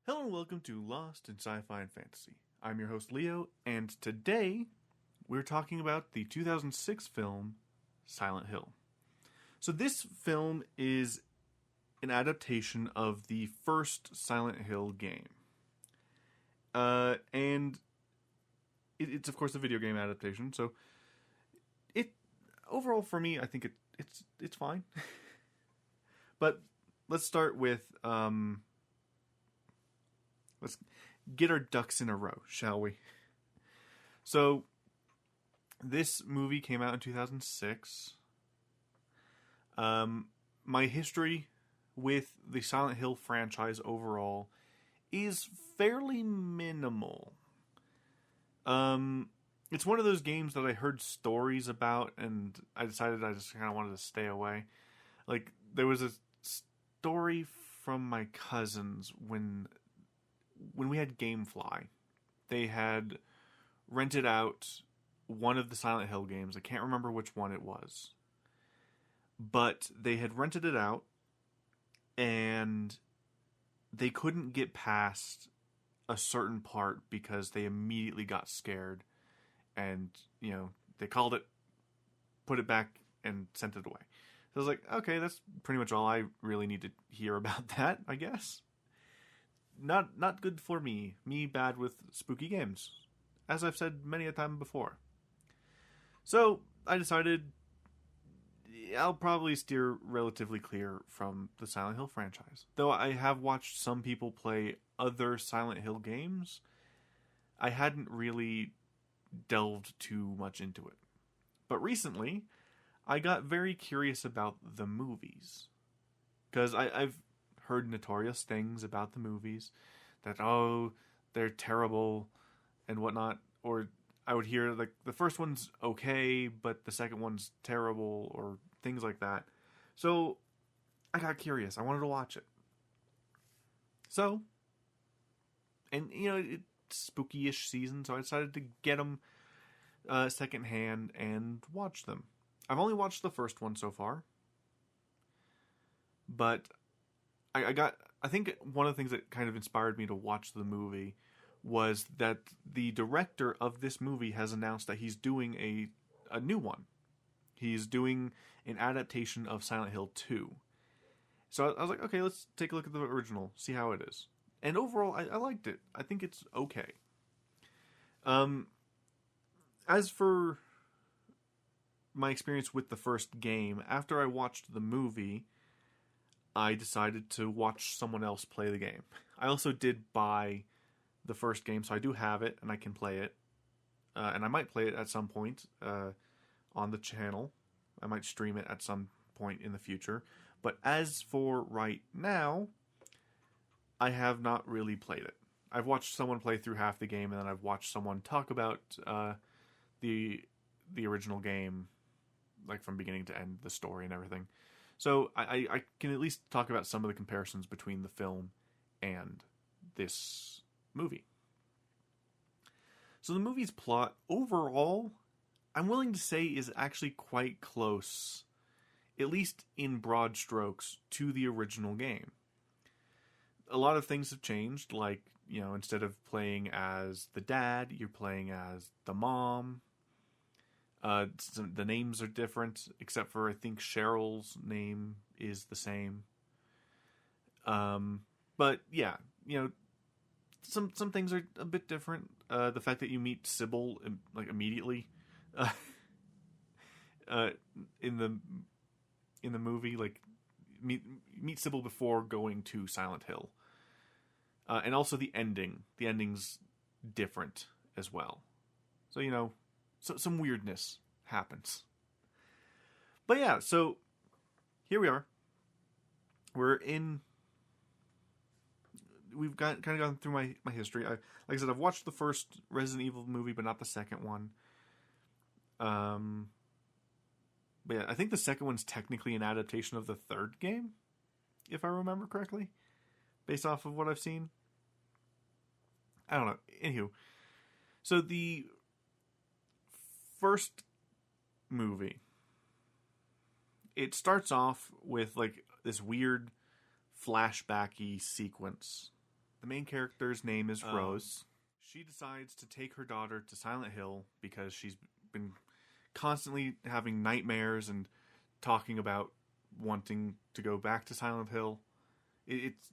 Hello and welcome to Lost in Sci-Fi and Fantasy. I'm your host Leo, and today we're talking about the 2006 film Silent Hill. So this film is an adaptation of the first Silent Hill game. And it's of course a video game adaptation, so it overall for me I think it's fine. But let's start with let's get our ducks in a row, shall we? So, this movie came out in 2006. My history with the Silent Hill franchise overall is fairly minimal. It's one of those games that I heard stories about, and I decided I just kind of wanted to stay away. Like, there was a story from my cousins when we had GameFly. They had rented out one of the Silent Hill games. I can't remember which one it was. But they had rented it out, and they couldn't get past a certain part because they immediately got scared. And, they called it, put it back, and sent it away. So I was like, okay, that's pretty much all I really need to hear about that, I guess. Not good for me. Me bad with spooky games, as I've said many a time before. So I decided I'll probably steer relatively clear from the Silent Hill franchise. Though I have watched some people play other Silent Hill games, I hadn't really delved too much into it. But recently, I got very curious about the movies. Because I've heard notorious things about the movies, that they're terrible and whatnot, or I would hear like the first one's okay but the second one's terrible, or things like that. So I got curious. I wanted to watch it. So, and it's spooky-ish season, so I decided to get them secondhand and watch them. I've only watched the first one so far, but I think one of the things that kind of inspired me to watch the movie was that the director of this movie has announced that he's doing a new one. He's doing an adaptation of Silent Hill 2. So I was like, okay, let's take a look at the original, see how it is. And overall, I liked it. I think it's okay. As for my experience with the first game, after I watched the movie, I decided to watch someone else play the game. I also did buy the first game, so I do have it, and I can play it. And I might play it at some point on the channel. I might stream it at some point in the future. But as for right now, I have not really played it. I've watched someone play through half the game, and then I've watched someone talk about the original game, like from beginning to end, the story and everything. So I can at least talk about some of the comparisons between the film and this movie. So the movie's plot, overall, I'm willing to say is actually quite close, at least in broad strokes, to the original game. A lot of things have changed, like, instead of playing as the dad, you're playing as the mom. The names are different, except for I think Cheryl's name is the same. But yeah, some things are a bit different. The fact that you meet Sybil like immediately, in the movie, like meet Sybil before going to Silent Hill, and also the ending. The ending's different as well. So So some weirdness happens. But yeah, so here we are. We've kind of gone through my history. Like I said, I've watched the first Resident Evil movie, but not the second one. But yeah, I think the second one's technically an adaptation of the third game, if I remember correctly, based off of what I've seen. I don't know. Anywho, so the first movie, it starts off with like this weird flashbacky sequence The main character's name is Rose. She decides to take her daughter to Silent Hill because she's been constantly having nightmares and talking about wanting to go back to Silent Hill. It's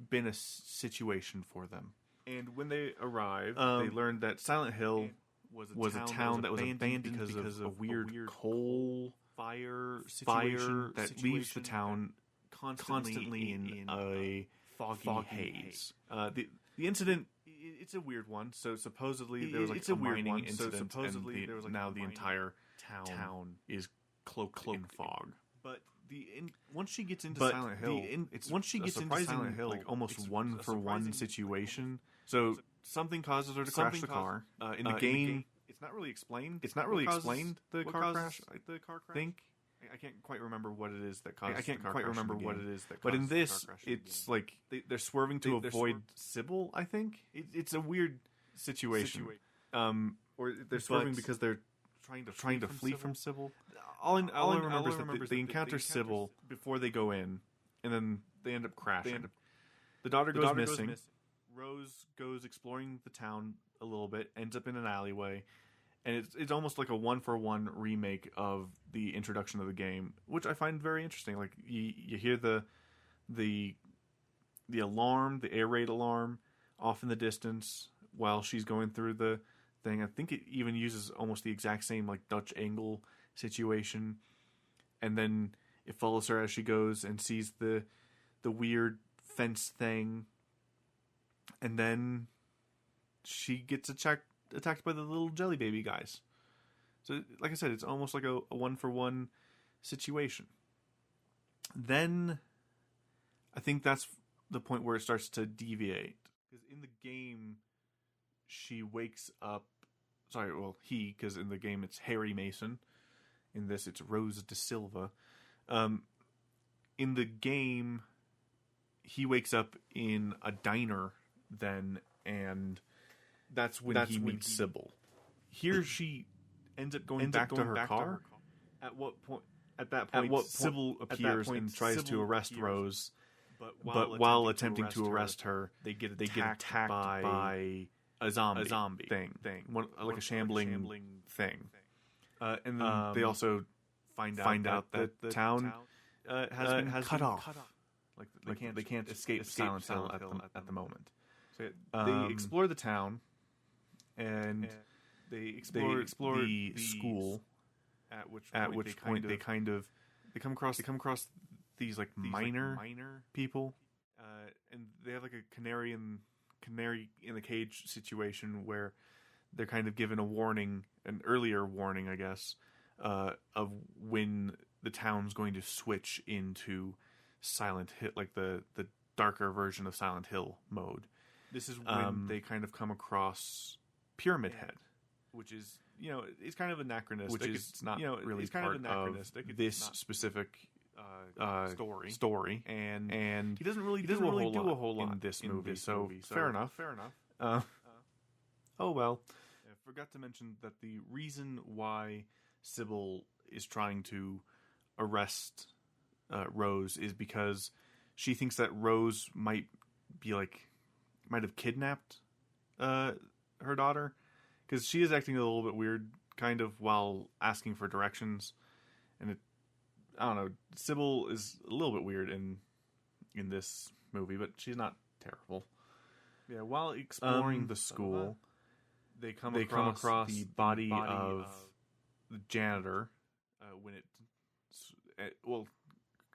been a situation for them. And when they arrive, they learned that Silent Hill was a town that was abandoned because of a weird coal fire situation that leaves the town constantly in a foggy haze. The incident, it's a weird one. So supposedly there was like a mining incident, and now the entire town is cloaked in fog. But once she gets into Silent Hill, it's like almost one for one situation. So something causes her to crash the car. In the game, it's not really explained. It's not really explained. The car crash. I think I can't quite remember what it is that causes. I can't quite remember what it is that. But in this, it's like they're swerving to avoid Sybil. I think it's a weird situation. Or they're swerving because they're trying to flee from Sybil. All I remember is that they encounter Sybil before they go in, and then they end up crashing. The daughter goes missing. Rose goes exploring the town a little bit, ends up in an alleyway, and it's almost like a one-for-one remake of the introduction of the game, which I find very interesting. Like you hear the alarm, the air raid alarm, off in the distance while she's going through the thing. I think it even uses almost the exact same like Dutch angle situation, and then it follows her as she goes and sees the weird fence thing, and then she gets attacked by the little jelly baby guys. So like I said, it's almost like a one-for-one situation. Then I think that's the point where it starts to deviate, because in the game she wakes up, because in the game it's Harry Mason. In this, it's Rose da Silva. In the game, he wakes up in a diner then, and that's when he meets Sybil. Here, she ends up going back to her car. At that point, Sybil appears and tries to arrest Rose. But while attempting to arrest her, they get attacked by a zombie thing. Like a shambling thing. And then they also find out that the town has been cut off. Like they can't escape Silent Hill at the moment. So they explore the town, and they explore the school. At which point they come across these like miner people, and they have like a canary in the cage situation where they're kind of given an earlier warning, I guess, of when the town's going to switch into Silent Hill, like the darker version of Silent Hill mode. This is when they kind of come across Pyramid Head, which is, it's kind of anachronistic. It's not really part of this specific story, and he doesn't really do a whole lot in this movie. So fair enough. Oh well. I forgot to mention that the reason why Sybil is trying to arrest Rose is because she thinks that Rose might have kidnapped her daughter, because she is acting a little bit weird, kind of, while asking for directions, and I don't know. Sybil is a little bit weird in this movie, but she's not terrible. Yeah, while exploring the school, they come across the body of the janitor.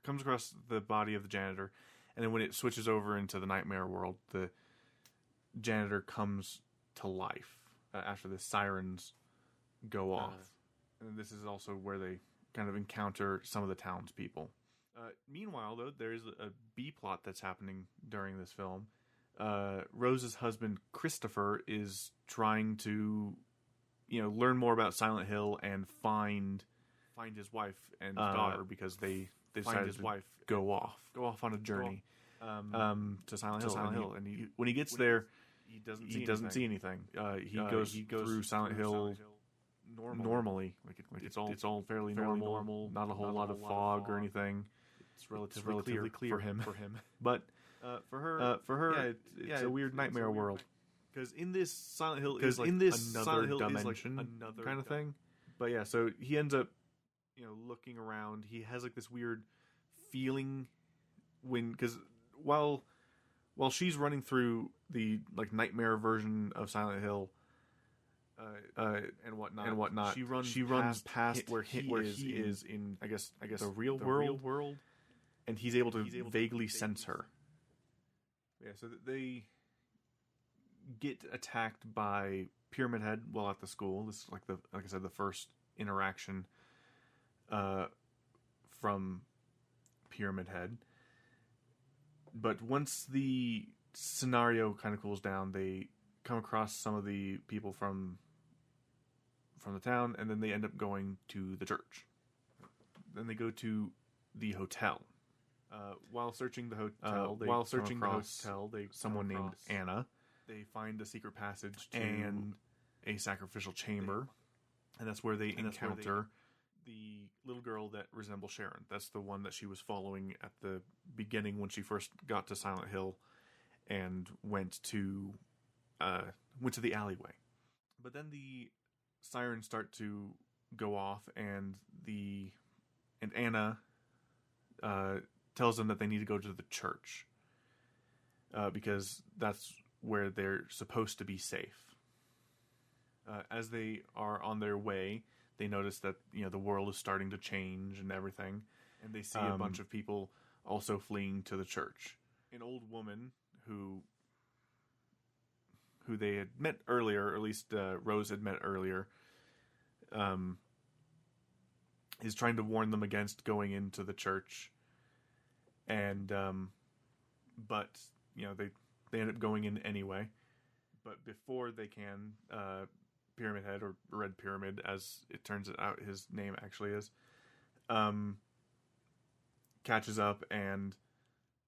Comes across the body of the janitor, and then when it switches over into the nightmare world, the janitor comes to life after the sirens go off. And this is also where they kind of encounter some of the townspeople. Meanwhile, though, there is a B plot that's happening during this film. Rose's husband Christopher is trying to, learn more about Silent Hill and find his wife and daughter, because they decided to go off on a journey to Silent Hill. And when he gets there, he doesn't see anything. He goes through Silent Hill normally. It's all fairly normal. Not a whole lot of fog or anything. It's relatively clear for him. But For her, it's a weird nightmare world. Because in this Silent Hill is like another dimension kind of thing. But yeah, so he ends up, looking around. He has like this weird feeling because while she's running through the like nightmare version of Silent Hill, and whatnot, she runs past where he is in I guess the real world, and he's able to vaguely sense her. Yeah, so they get attacked by Pyramid Head while at the school. This is like I said, the first interaction from Pyramid Head. But once the scenario kind of cools down, they come across some of the people from the town, and then they end up going to the church. Then they go to the hotel. While searching the hotel, someone named Anna. They find a secret passage and a sacrificial chamber, and that's where they encounter the little girl that resembles Sharon. That's the one that she was following at the beginning when she first got to Silent Hill and went to the alleyway. But then the sirens start to go off, and Anna tells them that they need to go to the church because that's where they're supposed to be safe. As they are on their way, they notice that the world is starting to change and everything, and they see a bunch of people also fleeing to the church. An old woman who they had met earlier, or at least Rose had met earlier, is trying to warn them against going into the church, and but they end up going in anyway. But before they can, Pyramid Head, or Red Pyramid, as it turns out his name actually is, catches up, and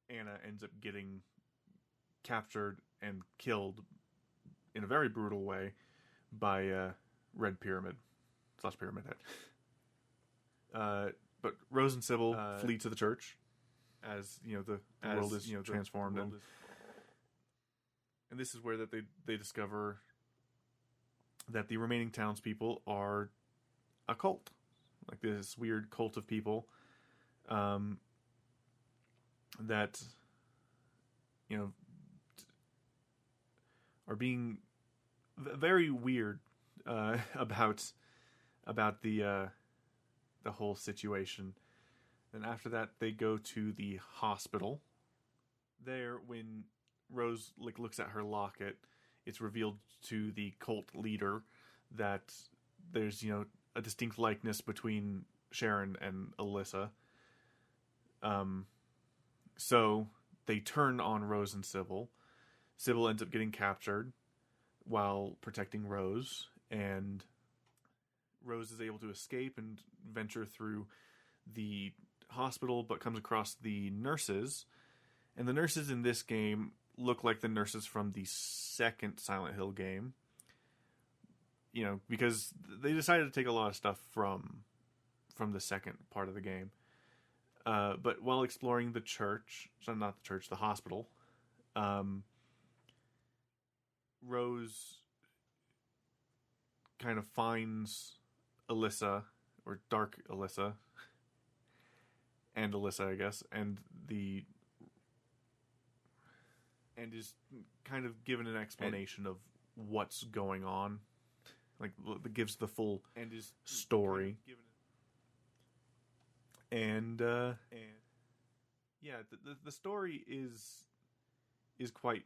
Anna ends up getting captured and killed in a very brutal way by Red Pyramid / Pyramid Head. But Rose and Sybil flee to the church as the world is transformed, and this is where that they discover that the remaining townspeople are a cult, like this weird cult of people that are being very weird about the whole situation. And after that, they go to the hospital. There, when Rose looks at her locket, it's revealed to the cult leader that there's a distinct likeness between Sharon and Alyssa. So they turn on Rose and Sybil. Sybil ends up getting captured while protecting Rose, and Rose is able to escape and venture through the hospital, but comes across the nurses. And the nurses in this game look like the nurses from the second Silent Hill game. Because they decided to take a lot of stuff from the second part of the game. But while exploring the church, not the church, the hospital, Rose kind of finds Alyssa, or Dark Alyssa, and Alyssa, I guess, and is kind of given an explanation of what's going on, gives the full story, and yeah, the story is quite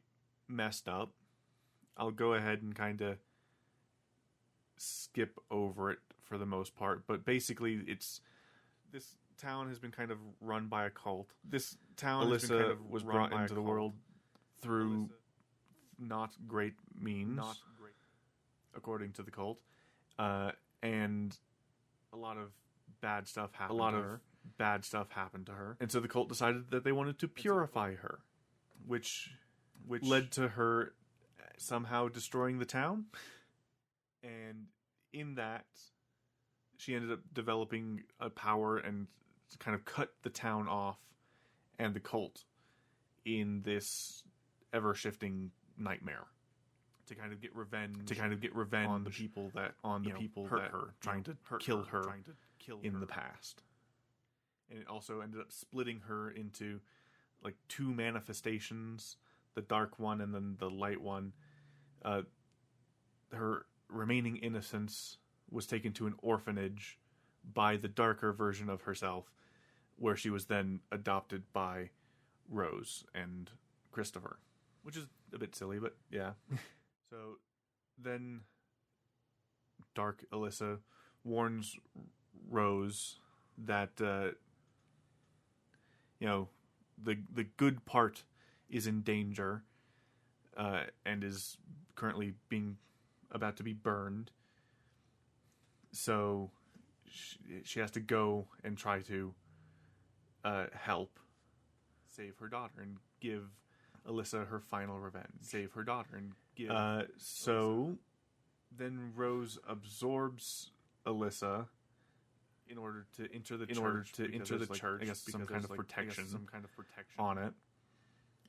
messed up. I'll go ahead and kind of skip over it for the most part, but basically this town has been kind of run by a cult. This town Alyssa was brought into the world through not great means, according to the cult, and a lot of bad stuff happened to her. And so the cult decided that they wanted to purify her, which led to her somehow destroying the town. And in that, she ended up developing a power and kind of cut the town off and the cult in this ever-shifting nightmare to kind of get revenge on the people that hurt her, trying to kill her in the past. And it also ended up splitting her into like two manifestations, the dark one and then the light one. Her remaining innocence was taken to an orphanage by the darker version of herself, where she was then adopted by Rose and Christopher, which is a bit silly, but yeah. So then Dark Alyssa warns Rose that the good part is in danger and is currently about to be burned. So she has to go and try to help save her daughter and give Alyssa her final revenge. Save her daughter and give. So then Rose absorbs Alyssa in order to enter the church. I guess some kind of protection on it.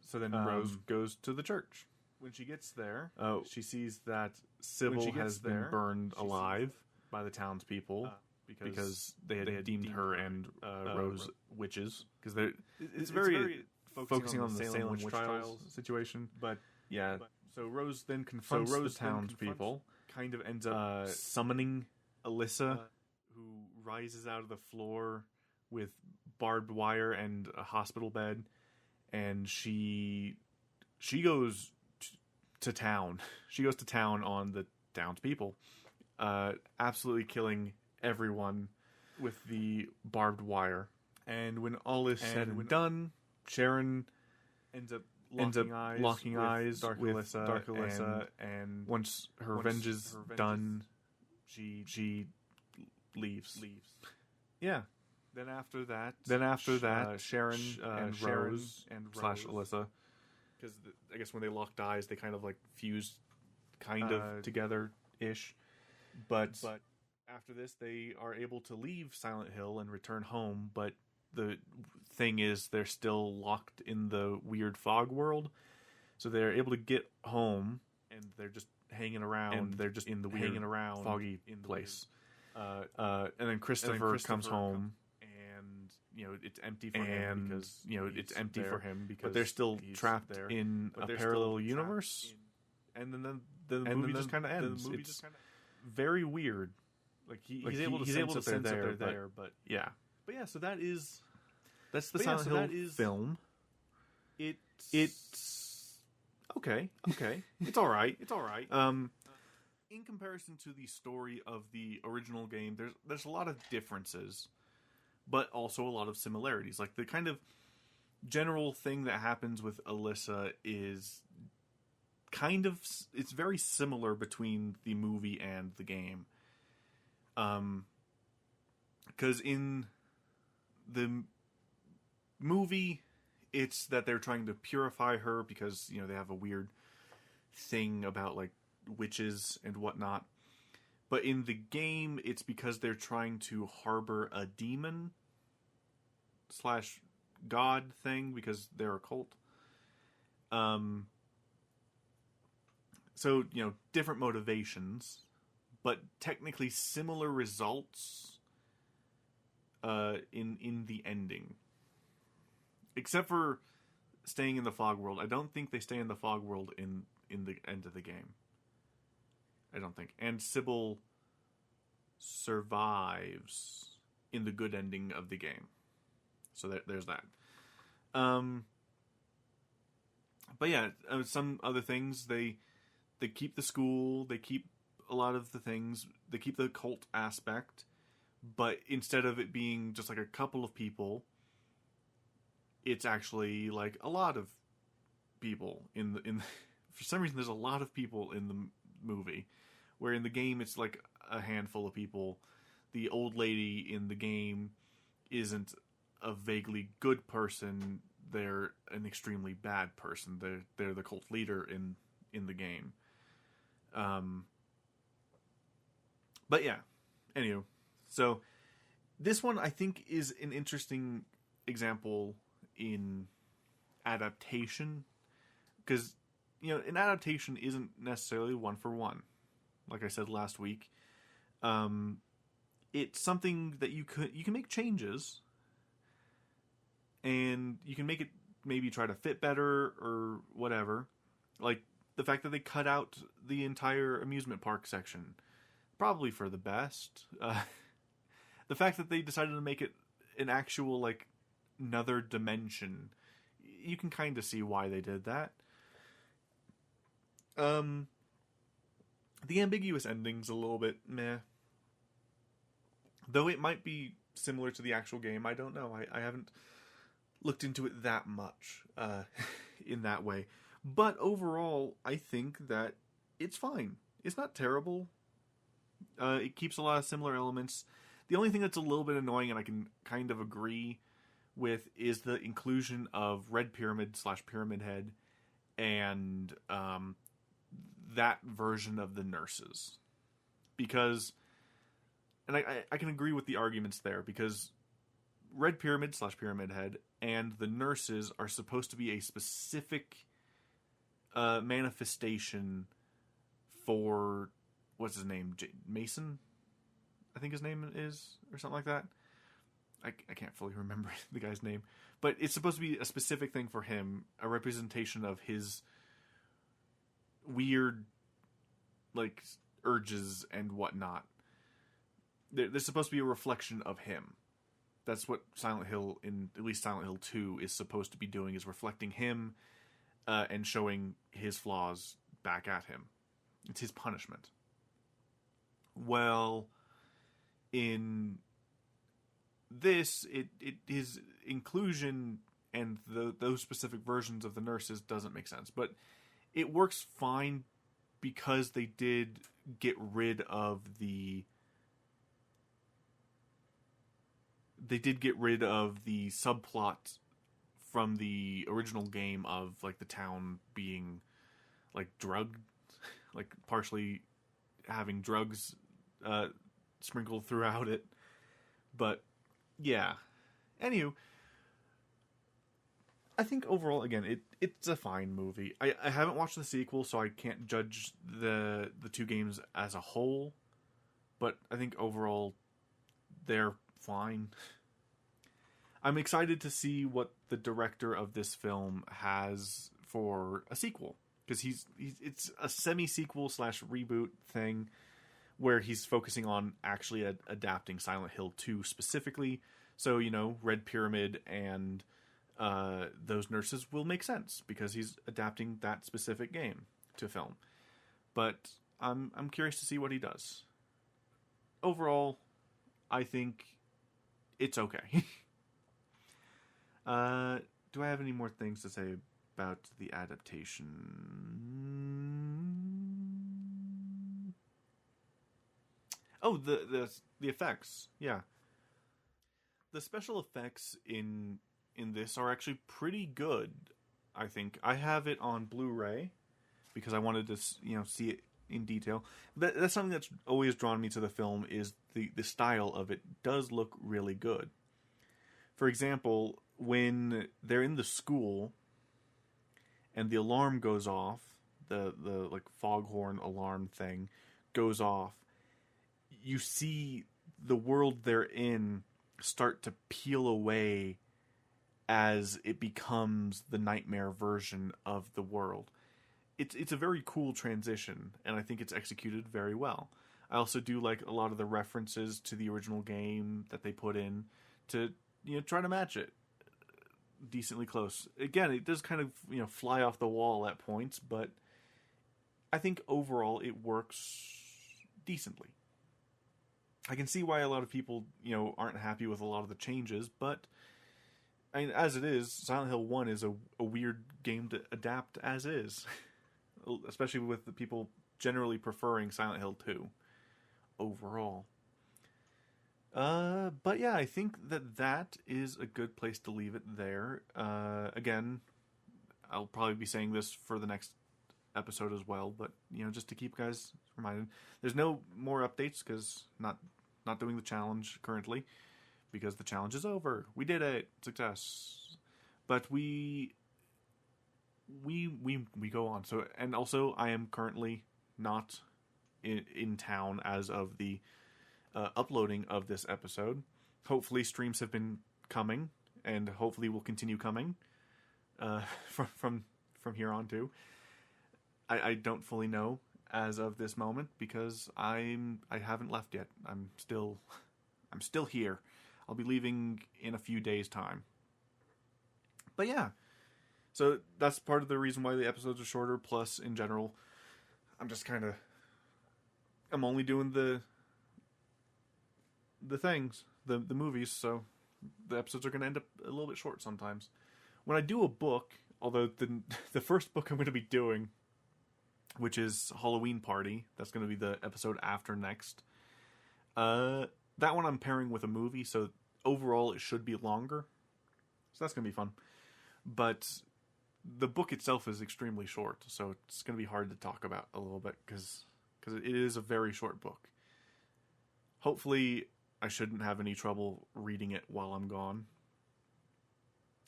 So then Rose goes to the church. When she gets there, she sees that Sybil has been burned alive by the townspeople because they had deemed her and Rose witches. Because it's very focusing on the Salem witch trials situation. But yeah, so Rose then confronts the townspeople, kind of ends up summoning Alyssa, who rises out of the floor with barbed wire and a hospital bed, and she goes to town. She goes to town on the townspeople, absolutely killing everyone with the barbed wire. And when all is said and done, Sharon ends up locking eyes with Dark Alyssa, and once her revenge is done, she leaves. Yeah. Then after that, Sharon and Rose / Alyssa, because I guess when they locked eyes, they kind of like fused together-ish. But after this, they are able to leave Silent Hill and return home, but the thing is they're still locked in the weird fog world. So they're able to get home, and they're just hanging around. And they're just in the weird, foggy place. And then Christopher comes home, and it's empty for him because but they're still trapped there in a parallel universe. And then the movie just kind of ends. It's very weird. Like he's able to sense that they're there, but yeah. But yeah, so that's the Silent Hill film. It's okay. It's all right. In comparison to the story of the original game, there's a lot of differences, but also a lot of similarities. Like the kind of general thing that happens with Alyssa is it's very similar between the movie and the game. Because in the movie, it's that they're trying to purify her because, they have a weird thing about, like, witches and whatnot. But in the game, it's because they're trying to harbor a demon / god thing because they're a cult. So, different motivations, but technically similar results in the ending. Except for staying in the fog world. I don't think they stay in the fog world in the end of the game. I don't think. And Sybil survives in the good ending of the game. So there's that. But yeah, some other things. They keep the school. They keep a lot of the things. They keep the cult aspect. But instead of it being just like a couple of people, it's actually like a lot of people in for some reason there's a lot of people in the movie, where in the game it's like a handful of people. The old lady in the game isn't a vaguely good person, they're an extremely bad person. They're the cult leader in the game. But yeah, anyway, so this one I think is an interesting example in adaptation, because an adaptation isn't necessarily one for one. Like I said last week, it's something that you can make changes, and you can make it maybe try to fit better or whatever. Like the fact that they cut out the entire amusement park section, probably for the best. The fact that they decided to make it an actual, like, another dimension, you can kind of see why they did that. The ambiguous ending's a little bit meh. Though it might be similar to the actual game, I don't know. I haven't looked into it that much in that way. But overall, I think that it's fine. It's not terrible. It keeps a lot of similar elements. The only thing that's a little bit annoying, and I can kind of agree with, is the inclusion of Red Pyramid / Pyramid Head and that version of the nurses. Because, and I can agree with the arguments there, because Red Pyramid / Pyramid Head and the nurses are supposed to be a specific manifestation for, what's his name? Mason? I think his name is, or something like that. I can't fully remember the guy's name. But it's supposed to be a specific thing for him, a representation of his weird, like, urges and whatnot. There's supposed to be a reflection of him. That's what Silent Hill, at least Silent Hill 2, is supposed to be doing, is reflecting him and showing his flaws back at him. It's his punishment. Well, in this, his inclusion and those specific versions of the nurses doesn't make sense. But it works fine because they did get rid of the subplot from the original game of, like, the town being, like, drugged, like, partially having drugs sprinkled throughout it. But yeah, anywho, I think overall, again, it's a fine movie. I haven't watched the sequel, so I can't judge the two games as a whole, but I think overall they're fine. I'm excited to see what the director of this film has for a sequel, because it's a semi-sequel / reboot thing where he's focusing on actually adapting Silent Hill 2 specifically. So, Red Pyramid and those nurses will make sense because he's adapting that specific game to film. But I'm curious to see what he does. Overall, I think it's okay. Do I have any more things to say about the adaptation? Oh, the effects. Yeah. The special effects in this are actually pretty good, I think. I have it on Blu-ray because I wanted to, see it in detail. That's something that's always drawn me to the film, is the style of it does look really good. For example, when they're in the school and the alarm goes off, the like foghorn alarm thing goes off, you see the world they're in start to peel away as it becomes the nightmare version of the world. It's a very cool transition, and I think it's executed very well. I also do like a lot of the references to the original game that they put in to, try to match it decently close. Again, it does kind of, fly off the wall at points, but I think overall it works decently. I can see why a lot of people, aren't happy with a lot of the changes, but I mean, as it is, Silent Hill 1 is a weird game to adapt as is. Especially with the people generally preferring Silent Hill 2 overall. But yeah, I think that is a good place to leave it there. Again, I'll probably be saying this for the next episode as well, but, just to keep guys reminded, there's no more updates because not doing the challenge currently because the challenge is over. We did it. Success. But we we go on. So, and also I am currently not in town as of the uploading of this episode. Hopefully streams have been coming, and hopefully will continue coming from here on too. I don't fully know as of this moment because I haven't left yet. I'm still here. I'll be leaving in a few days' time. But yeah, so that's part of the reason why the episodes are shorter. Plus, in general, I'm only doing the things, the movies, so the episodes are going to end up a little bit short sometimes. When I do a book, although the first book I'm going to be doing, which is Halloween Party, that's going to be the episode after next. That one I'm pairing with a movie, so overall it should be longer. So that's going to be fun. But the book itself is extremely short, so it's going to be hard to talk about a little bit because it is a very short book. Hopefully I shouldn't have any trouble reading it while I'm gone,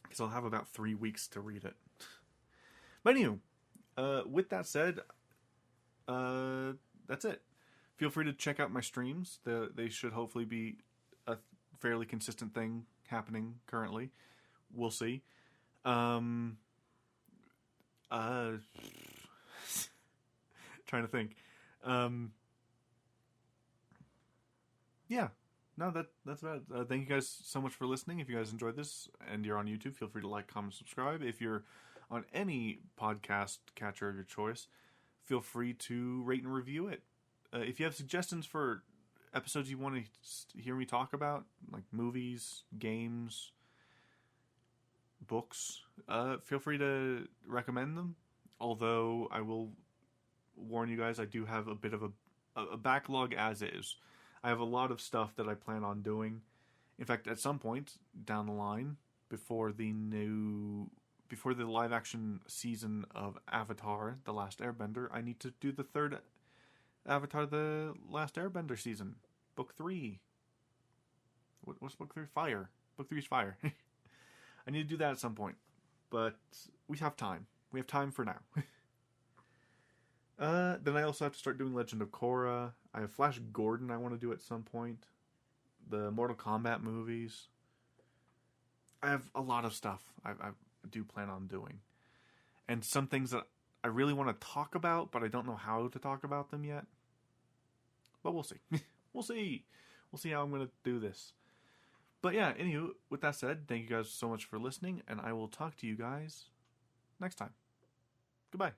because I'll have about 3 weeks to read it. But anyway, with that said, that's it. Feel free to check out my streams. They should hopefully be a fairly consistent thing happening currently. We'll see. Trying to think. Yeah. No, that's about it. Thank you guys so much for listening. If you guys enjoyed this and you're on YouTube, feel free to like, comment, subscribe. If you're on any podcast catcher of your choice, feel free to rate and review it. If you have suggestions for episodes you want to hear me talk about, like movies, games, books, feel free to recommend them. Although I will warn you guys, I do have a bit of a backlog as is. I have a lot of stuff that I plan on doing. In fact, at some point down the line, before the live action season of Avatar: The Last Airbender, I need to do the third Avatar: The Last Airbender season, book 3. What's book 3? Fire. Book 3 is Fire. I need to do that at some point, but we have time. We have time for now. Then I also have to start doing Legend of Korra. I have Flash Gordon I want to do at some point. The Mortal Kombat movies. I have a lot of stuff I do plan on doing. And some things that I really want to talk about, but I don't know how to talk about them yet. But we'll see. We'll see. We'll see how I'm going to do this. But yeah, anywho, with that said, thank you guys so much for listening, and I will talk to you guys next time. Goodbye.